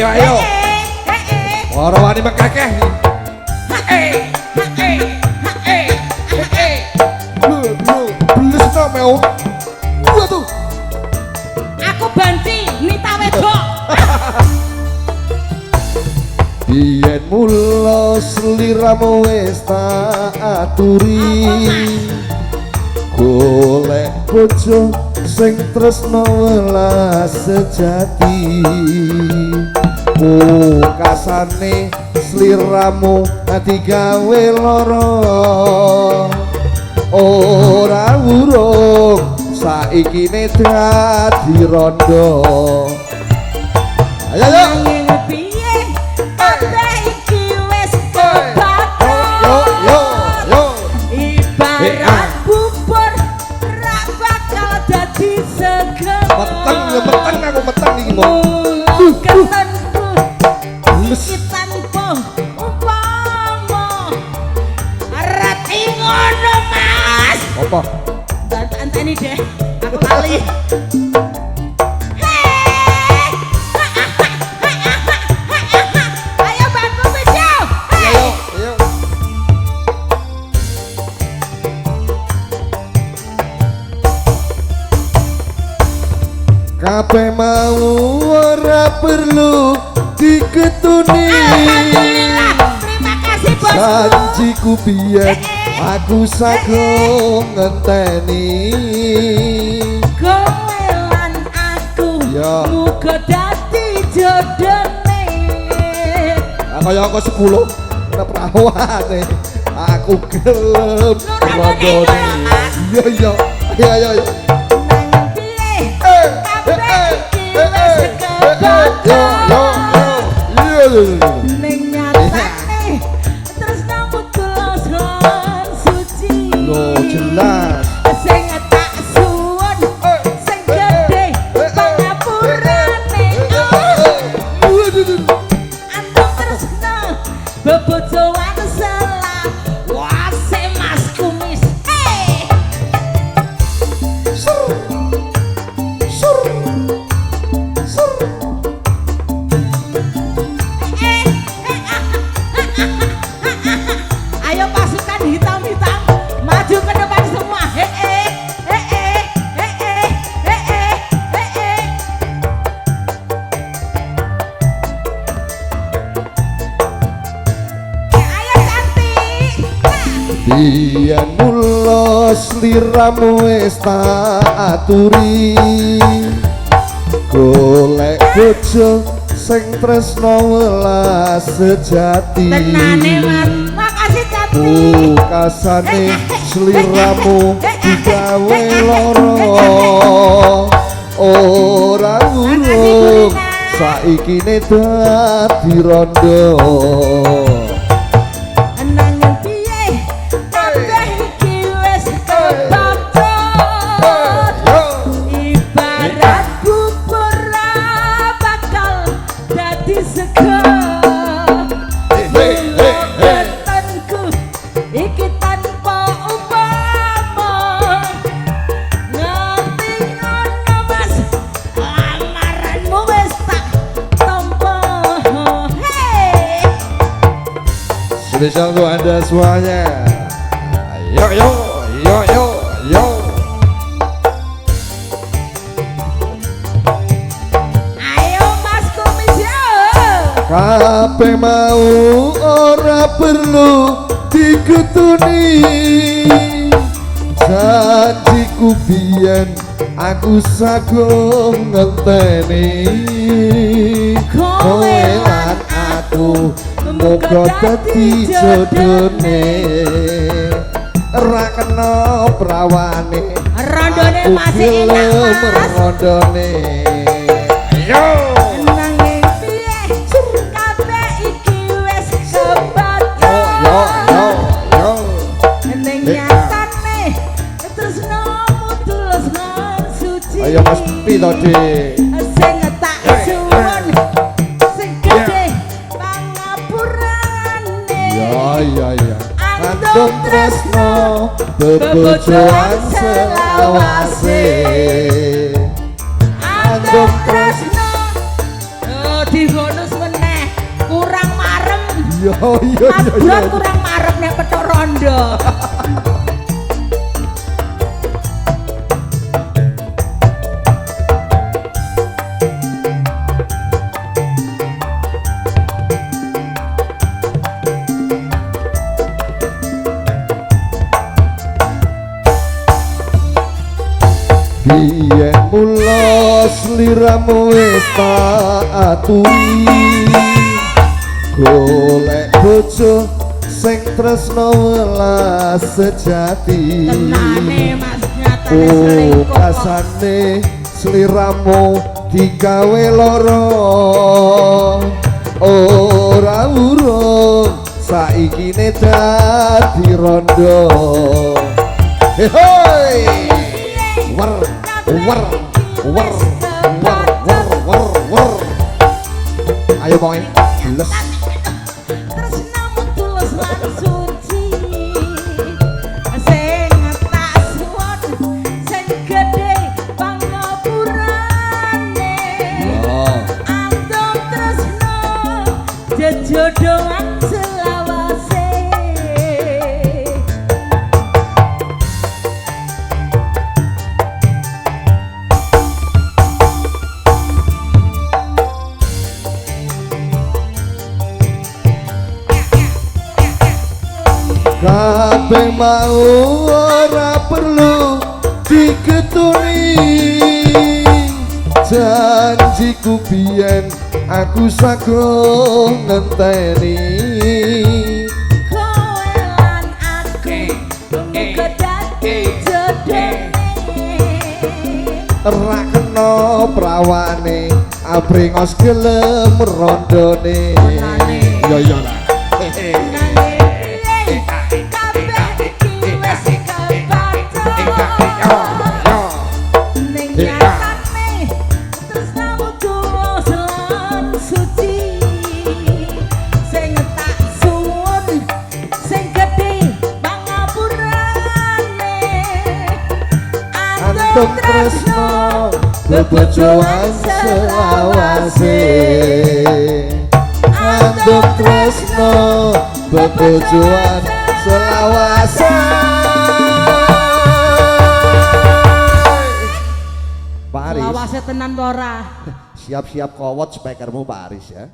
Ayo ayo. Ora wani mekekeh. Belis no meu. Waduh. Aku banci Nita wedok. Biyen mula sliramu wis tak aturi. Golek bojo sing tresno welas sejati. Kasane sliramu ati gawe lara. Ora urung saiki ne dadi rondo. Ayo ayo. Piye? Kabeh iki wis ibarat bubur ra bakal dadi seger. Meteng aku meteng iki mau. Ketenku iki tanpa umpama rati ngono Mas. Apa? Anteni deh, aku lali. Ayo bantu Misyo. Ayo ayo. Kabeh mau ora perlu diketuni. Alhamdulillah, terima kasih bosku. Janjiku biyen aku sago ngenteni. Kowe lan aku Ya. muga dadi jodone. Kaya aku 10 ora prawane. Aku gelem rodone. Iya iya. Ayo ayo. Nang piye? Kabeh iki wis Yo kebaca. Ning nyatane tresnamu tulus lan suci. Lo jelas. Sing tak suwun sing gedhe pangapurane. Antum tresna bebojoan salah wase Mas Kumis. Ayo pasukan hitam-hitam maju ke depan semua. Ayo cantik. Biyen mula sliramu wis tak aturi. Golek bojo sing tresno welas sejati. Tenane Mas, makasih cantik. Kasane sliramu digawe lara. Ora urung saiki ne dadi rondo. Nanging piye kabeh iki wis kebabot. Ibarat bubur ra bakal dadi seger. Ketenku iki tanpa umpama. Ngerti ngono Mas, lamaranmu wis tak tampa. Spesial untuk Anda semuanya. Yo yo yo yo yo. Ayo Mas Kumis yo. Kabeh mau ora perlu diketuni. Janjiku biyen aku sago ngenteni. Kowe lan aku muga dadi jodone. Ra kena prawane. Rondone masih enak Mas. Rondone. Ayo. Nanging piye kabeh iki wis kebaca. Yo. Ning nyatane tresnamu tulus lan suci. Ayo Mas Pi to, Dik. Sing tak suwun sing gedhe pangapurane. Ya. Antum tresno bebojoan selawase. Antum tresno di bonus meneh kurang marem. Yo Mas Bro kurang marem nek petuk rondo. Biyen mula sliramu wis tak aturi golek bojo sing tresno welas sejati Tenane Mas nyatane selingkuh. kasane sliramu digawe lara ora urung saiki ne dadi rondo hei war war war war war war war ayo boy les Tresnamu tulus lan suci. Sing tak suwun sing gedhe pangapurane. Andom tresno jejodohan selawase. kabeh mau ora perlu diketuni janjiku biyen aku sago ngenteni Kowe lan aku muga dadi jodone. ra kena prawane abringos gelem rondone yo yo lah Antum tresno bebojoan selawase Antum tresno bebojoan selawase Paris Selawase tenan ora? siap-siap kowot speakermu Paris ya